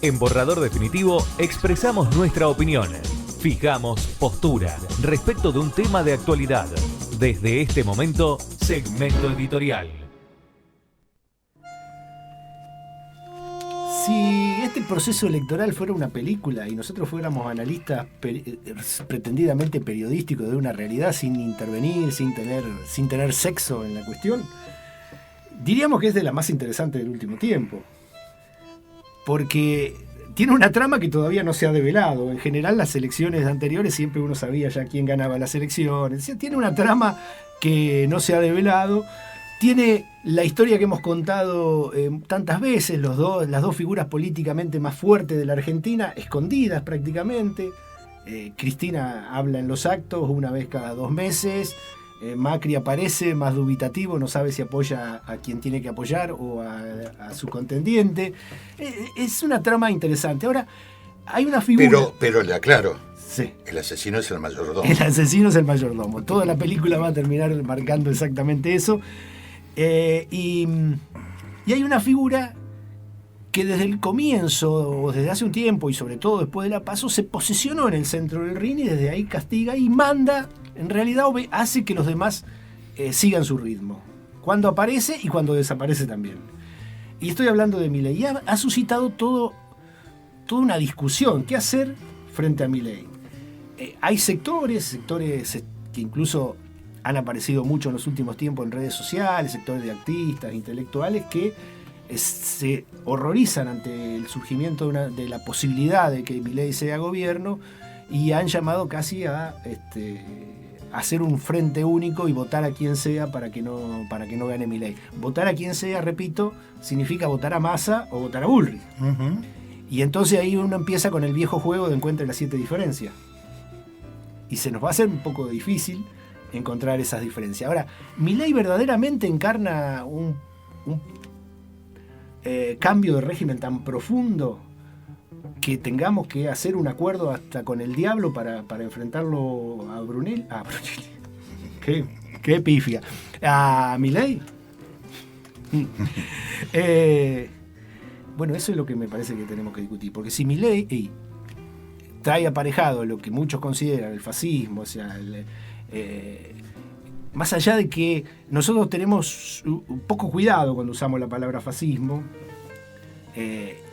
En Borrador Definitivo expresamos nuestra opinión. Fijamos postura respecto de un tema de actualidad. Desde este momento, segmento editorial. Si este proceso electoral fuera una película y nosotros fuéramos analistas pretendidamente periodísticos de una realidad sin intervenir, sin tener sexo en la cuestión, diríamos que es de la más interesante del último tiempo. Porque tiene una trama que todavía no se ha develado. En general, las elecciones anteriores siempre uno sabía ya quién ganaba las elecciones. Tiene una trama que no se ha develado. Tiene la historia que hemos contado tantas veces, las dos figuras políticamente más fuertes de la Argentina, escondidas prácticamente. Cristina habla en los actos una vez cada 2 meses. Macri aparece más dubitativo, no sabe si apoya a quien tiene que apoyar o a su contendiente. Es una trama interesante. Ahora, hay una figura... Pero le aclaro, sí. El asesino es el mayordomo. El asesino es el mayordomo. Toda la película va a terminar marcando exactamente eso. Y hay una figura que desde el comienzo, o desde hace un tiempo, y sobre todo después de la PASO, se posicionó en el centro del ring y desde ahí castiga y manda, en realidad hace que los demás sigan su ritmo. Cuando aparece y cuando desaparece también. Y estoy hablando de Milei. Y ha suscitado toda una discusión. ¿Qué hacer frente a Milei? Hay sectores que incluso han aparecido mucho en los últimos tiempos en redes sociales, sectores de artistas, intelectuales, que se horrorizan ante el surgimiento de la posibilidad de que Milei sea gobierno y han llamado casi a hacer un frente único y votar a quien sea para que no gane Milei. Votar a quien sea, repito, significa votar a Massa o votar a Bullrich. Uh-huh. Y entonces ahí uno empieza con el viejo juego de encuentre las 7 diferencias. Y se nos va a hacer un poco difícil encontrar esas diferencias. Ahora, ¿Milei verdaderamente encarna un cambio de régimen tan profundo que tengamos que hacer un acuerdo hasta con el diablo para enfrentarlo a Brunel? Qué pifia. ¿A Milei? Bueno, eso es lo que me parece que tenemos que discutir. Porque si Milei trae aparejado lo que muchos consideran el fascismo, o sea, más allá de que nosotros tenemos un poco cuidado cuando usamos la palabra fascismo,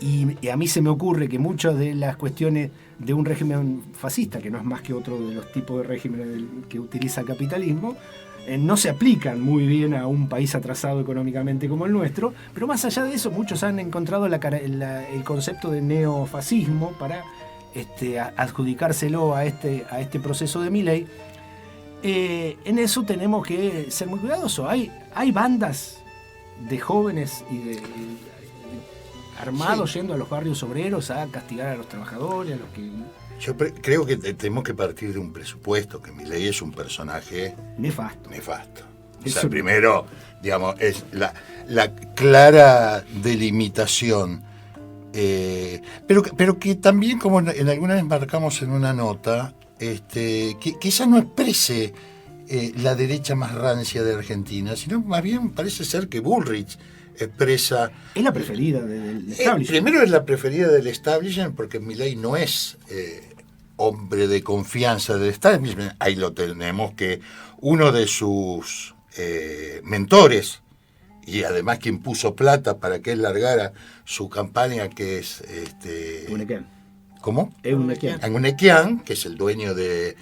y a mí se me ocurre que muchas de las cuestiones de un régimen fascista, que no es más que otro de los tipos de regímenes que utiliza el capitalismo, no se aplican muy bien a un país atrasado económicamente como el nuestro, pero más allá de eso muchos han encontrado el concepto de neofascismo para adjudicárselo a este proceso de Milei. En eso tenemos que ser muy cuidadosos. Hay bandas de jóvenes y de armados yendo a los barrios obreros a castigar a los trabajadores, a los que... Yo creo que tenemos que partir de un presupuesto, que Milei es un personaje nefasto. O sea, primero, digamos, es la clara delimitación, pero que también, como en alguna vez marcamos en una nota, que ella no exprese la derecha más rancia de Argentina, sino más bien parece ser que Bullrich expresa... Es la preferida del establishment. Primero es la preferida del establishment porque Milei no es hombre de confianza del establishment. Ahí lo tenemos, que uno de sus mentores, y además quien puso plata para que él largara su campaña, que es... ¿Cómo? Egunequian, que es el dueño de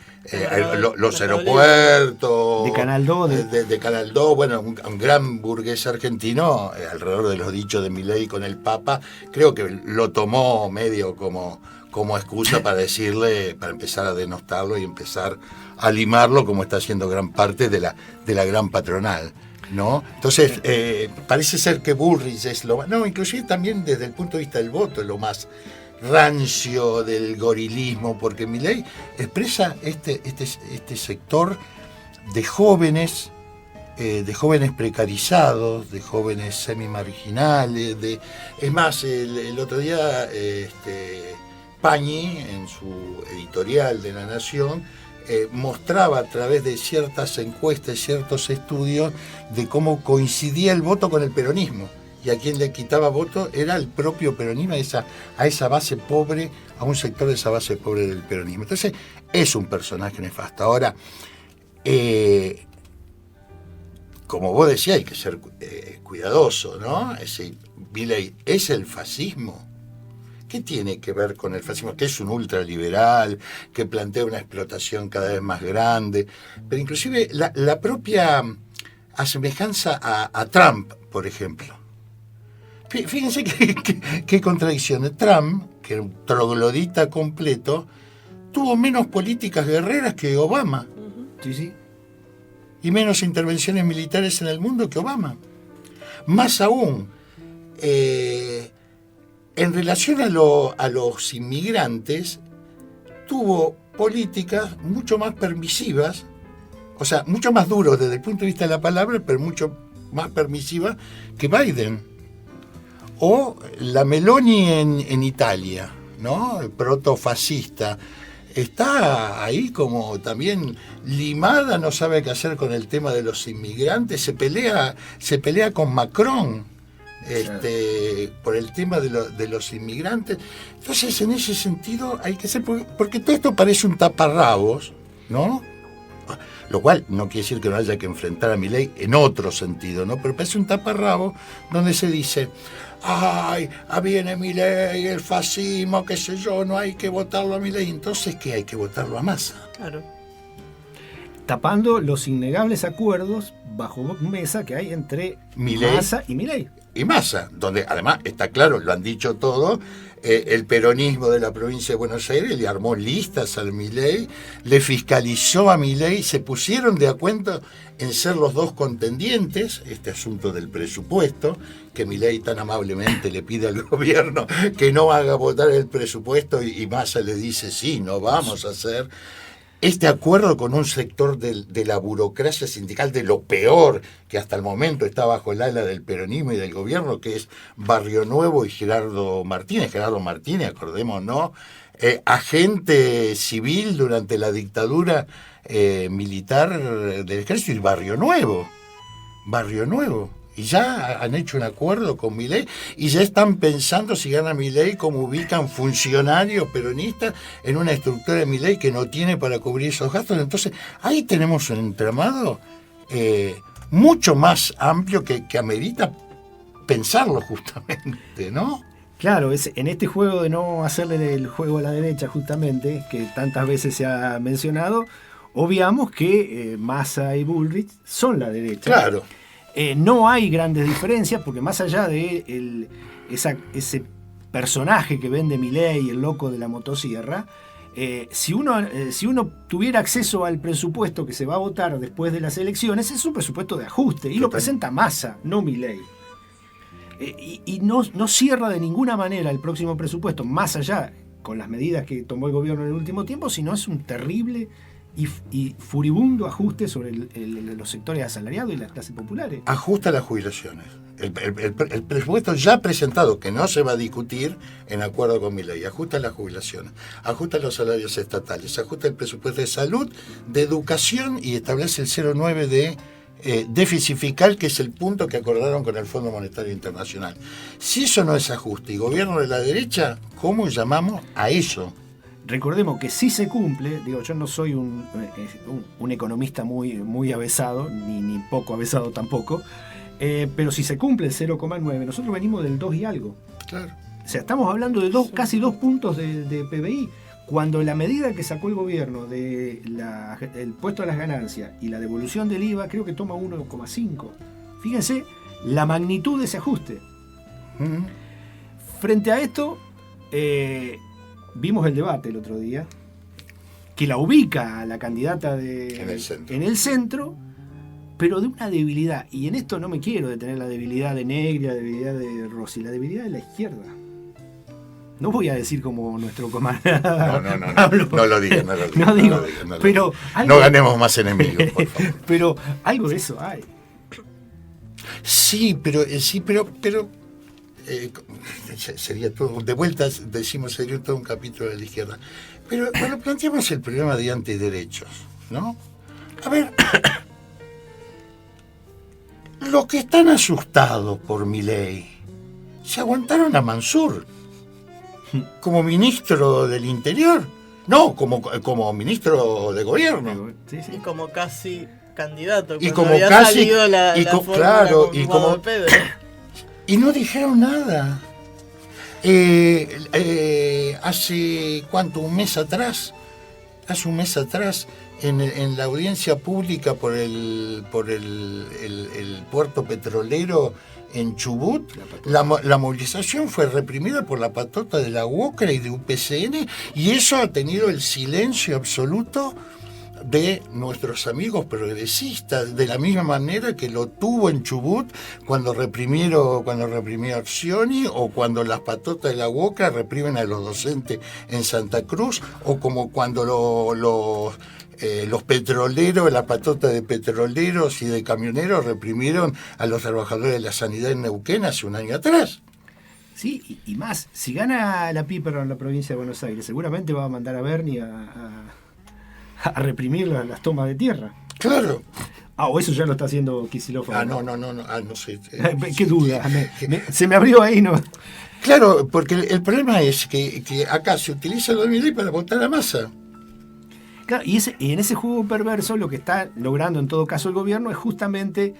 los aeropuertos, de Canal 2, de Canal 2, bueno, un gran burgués argentino, alrededor de los dichos de Milei con el Papa. Creo que lo tomó medio como excusa para decirle, para empezar a denostarlo y empezar a limarlo, como está haciendo gran parte de la gran patronal, ¿no? Entonces, parece ser que Bullrich es inclusive también desde el punto de vista del voto, es lo más rancio del gorilismo, porque Milei expresa este sector de jóvenes precarizados, de jóvenes semi-marginales, es más, el otro día Pañi, en su editorial de La Nación, mostraba a través de ciertas encuestas, ciertos estudios, de cómo coincidía el voto con el peronismo. y a quien le quitaba votos era el propio peronismo, a esa base pobre, a un sector de esa base pobre del peronismo. Entonces, es un personaje nefasto. Ahora, como vos decías, hay que ser cuidadoso, ¿no? Milei, ¿es el fascismo? ¿Qué tiene que ver con el fascismo? Que es un ultraliberal, que plantea una explotación cada vez más grande, pero inclusive la propia asemejanza a Trump, por ejemplo. Fíjense qué contradicción. Trump, que era un troglodita completo, tuvo menos políticas guerreras que Obama. Sí, sí. Y menos intervenciones militares en el mundo que Obama. Más aún, en relación a los inmigrantes, tuvo políticas mucho más permisivas, o sea, mucho más duros desde el punto de vista de la palabra, pero mucho más permisivas que Biden. O la Meloni en Italia, ¿no? El protofascista. Está ahí como también limada, no sabe qué hacer con el tema de los inmigrantes, se pelea con Macron por el tema de los inmigrantes. Entonces, en ese sentido hay que ser, porque todo esto parece un taparrabos, ¿no? Lo cual no quiere decir que no haya que enfrentar a Milei en otro sentido, ¿no? Pero parece un taparrabos donde se dice: ¡ay, viene Milei, el fascismo, qué sé yo, no hay que votarlo a Milei! Entonces, ¿qué? Hay que votarlo a Massa. Claro. Tapando los innegables acuerdos bajo mesa que hay entre Milei, Massa y Milei. Y Massa, donde además está claro, lo han dicho todo, el peronismo de la provincia de Buenos Aires le armó listas al Milei, le fiscalizó a Milei, se pusieron de acuerdo en ser los dos contendientes, este asunto del presupuesto, que Milei tan amablemente le pide al gobierno que no haga votar el presupuesto y Massa le dice: sí, no vamos a hacer. Este acuerdo con un sector de la burocracia sindical de lo peor que hasta el momento está bajo el ala del peronismo y del gobierno, que es Barrio Nuevo y Gerardo Martínez, acordémonos, agente civil durante la dictadura militar del ejército, y Barrio Nuevo. Y ya han hecho un acuerdo con Milei y ya están pensando, si gana Milei, cómo ubican funcionarios peronistas en una estructura de Milei que no tiene para cubrir esos gastos. Entonces, ahí tenemos un entramado mucho más amplio que amerita pensarlo justamente, ¿no? Claro, en este juego de no hacerle el juego a la derecha, justamente, que tantas veces se ha mencionado, obviamos que Massa y Bullrich son la derecha. Claro. No hay grandes diferencias, porque más allá de ese personaje que vende Milei, el loco de la motosierra, si uno tuviera acceso al presupuesto que se va a votar después de las elecciones, es un presupuesto de ajuste, y lo presenta Massa, no Milei. Y no cierra de ninguna manera el próximo presupuesto, más allá con las medidas que tomó el gobierno en el último tiempo, sino es un terrible y furibundo ajuste sobre los sectores asalariados y las clases populares. Ajusta las jubilaciones. El presupuesto ya presentado, que no se va a discutir en acuerdo con Milei, ajusta las jubilaciones, ajusta los salarios estatales, ajusta el presupuesto de salud, de educación, y establece el 0,9 de déficit fiscal, que es el punto que acordaron con el Fondo Monetario Internacional. Si eso no es ajuste y gobierno de la derecha, ¿cómo llamamos a eso? Recordemos que si se cumple, yo no soy un economista muy avesado, ni poco avesado tampoco, pero si se cumple el 0,9, nosotros venimos del 2 y algo. Claro. O sea, estamos hablando de casi 2 puntos de PBI, cuando la medida que sacó el gobierno del impuesto a las ganancias y la devolución del IVA, creo que toma 1,5. Fíjense la magnitud de ese ajuste. Uh-huh. Frente a esto, vimos el debate el otro día, que la ubica a la candidata en el centro, pero de una debilidad. Y en esto no me quiero detener la debilidad de Negri, la debilidad de Rossi, la debilidad de la izquierda. No voy a decir como nuestro camarada. No lo digas, pero no ganemos más enemigos, por favor. Pero algo de eso hay. Sí, pero sería todo, de vuelta decimos, sería todo un capítulo de la izquierda. Pero bueno, planteamos el problema de antiderechos, ¿no? A ver, los que están asustados por Milei, se aguantaron a Mansur como ministro del Interior. No, como ministro de gobierno. Sí, sí. Y como casi candidato. Y cuando como había casi- salido la y fórmula claro, con y Guado como- Pedro. Y no dijeron nada. Hace ¿cuánto? Un mes atrás, en la audiencia pública por el puerto petrolero en Chubut, la movilización fue reprimida por la patota de la UOCRA y de UPCN, y eso ha tenido el silencio absoluto de nuestros amigos progresistas, de la misma manera que lo tuvo en Chubut cuando reprimió Accioni, o cuando las patotas de la UOCRA reprimen a los docentes en Santa Cruz, o como cuando los petroleros, la patota de petroleros y de camioneros reprimieron a los trabajadores de la sanidad en Neuquén hace un año atrás. Sí, y más, si gana la Pípero en la provincia de Buenos Aires, seguramente va a mandar a Bernie a reprimir las tomas de tierra. Claro. O eso ya lo está haciendo Kicillof. No sé. Qué duda, se me abrió ahí, ¿no? Claro, porque el problema es que acá se utiliza la Milei para votar a Massa. Claro, y en ese juego perverso lo que está logrando en todo caso el gobierno es justamente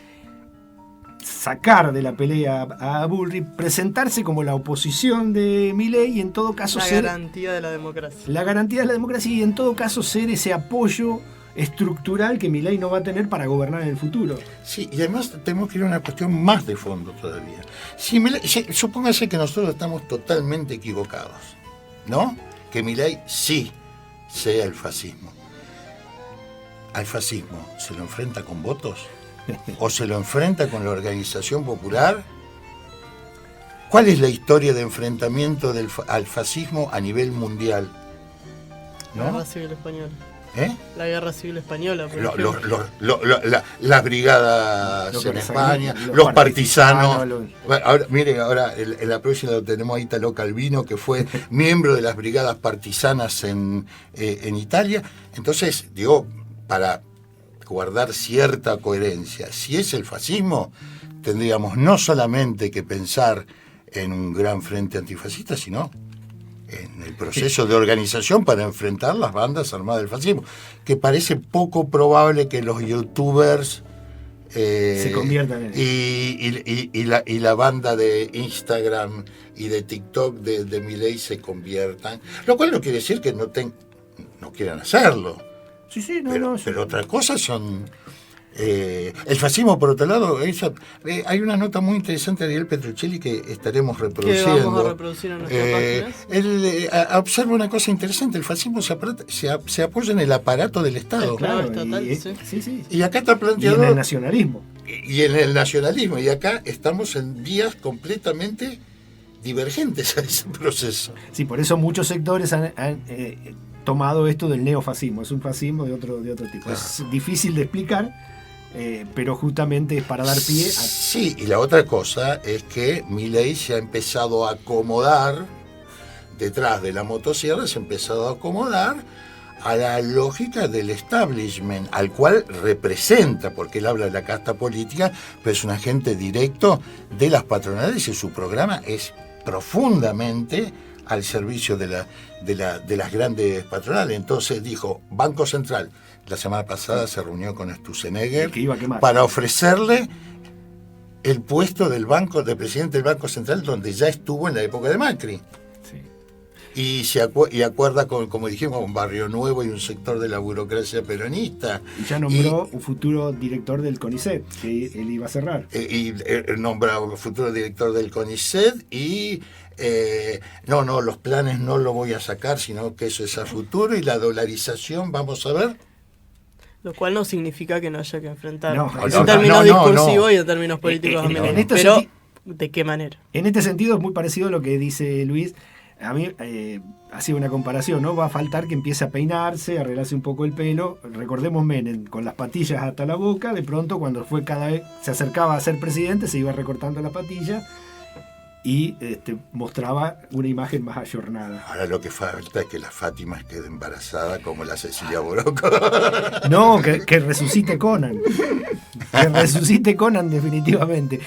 sacar de la pelea a Bullrich, presentarse como la oposición de Milei y en todo caso La ser garantía de la democracia. la garantía de la democracia y en todo caso ser ese apoyo estructural que Milei no va a tener para gobernar en el futuro. Sí, y además tenemos que ir a una cuestión más de fondo todavía. Supóngase que nosotros estamos totalmente equivocados, ¿no? Que Milei sí sea el fascismo. ¿Al fascismo se lo enfrenta con votos? ¿O se lo enfrenta con la organización popular? ¿Cuál es la historia de enfrentamiento al fascismo a nivel mundial? La ¿No? Guerra Civil Española. La Guerra Civil Española, por Lo- ejemplo. las brigadas Los en partisanos, España, los los partisanos. partisanos, Bueno, ahora en la próxima lo tenemos a Italo Calvino, que fue miembro de las brigadas partisanas en Italia. Entonces, digo, para guardar cierta coherencia, si es el fascismo, tendríamos no solamente que pensar en un gran frente antifascista, sino en el proceso de organización para enfrentar las bandas armadas del fascismo, que parece poco probable que los youtubers se conviertan en y la banda de Instagram y de TikTok de Milei se conviertan, lo cual no quiere decir que no quieran hacerlo, Sí, pero otras cosas son... el fascismo, por otro lado, hay una nota muy interesante de Ariel Petruccelli que estaremos Que reproduciendo. vamos a reproducir en nuestras páginas. Él observa una cosa interesante: el fascismo se apoya en el aparato del Estado. Claro, estatal, y, sí. sí. Y acá está Y planteado. en el nacionalismo. Y en el nacionalismo. Y acá estamos en vías completamente divergentes a ese proceso. Sí, por eso muchos sectores han tomado esto del neofascismo. Es un fascismo de otro tipo. Es difícil de explicar, pero justamente es para dar pie a... Sí, y la otra cosa es que Milei se ha empezado a acomodar detrás de la motosierra, se ha empezado a acomodar a la lógica del establishment, al cual representa, porque él habla de la casta política, pero es un agente directo de las patronales y su programa es profundamente al servicio de las grandes patronales. Entonces dijo, Banco Central, la semana pasada se reunió con Sturzenegger Que iba a quemar. para ofrecerle el puesto de presidente del Banco Central, donde ya estuvo en la época de Macri. Sí. Y acuerda con, como dijimos, un Barrio Nuevo y un sector de la burocracia peronista. Y ya nombró un futuro director del CONICET, que él iba a cerrar. Nombra un futuro director del CONICET y los planes no lo voy a sacar, sino que eso es a futuro, y la dolarización, vamos a ver. Lo cual no significa que no haya que enfrentar No, en términos discursivos no. y en términos políticos a Milei. en este Pero, senti- ¿de qué manera? En este sentido es muy parecido a lo que dice Luis. A mí hacía una comparación, ¿no? Va a faltar que empiece a peinarse, a arreglarse un poco el pelo. Recordemos Menem, con las patillas hasta la boca, de pronto cuando fue cada vez, se acercaba a ser presidente, se iba recortando la patilla y mostraba una imagen más ayornada. Ahora lo que falta es que la Fátima quede embarazada como la Cecilia Boroco. No, que resucite Conan. Que resucite Conan definitivamente.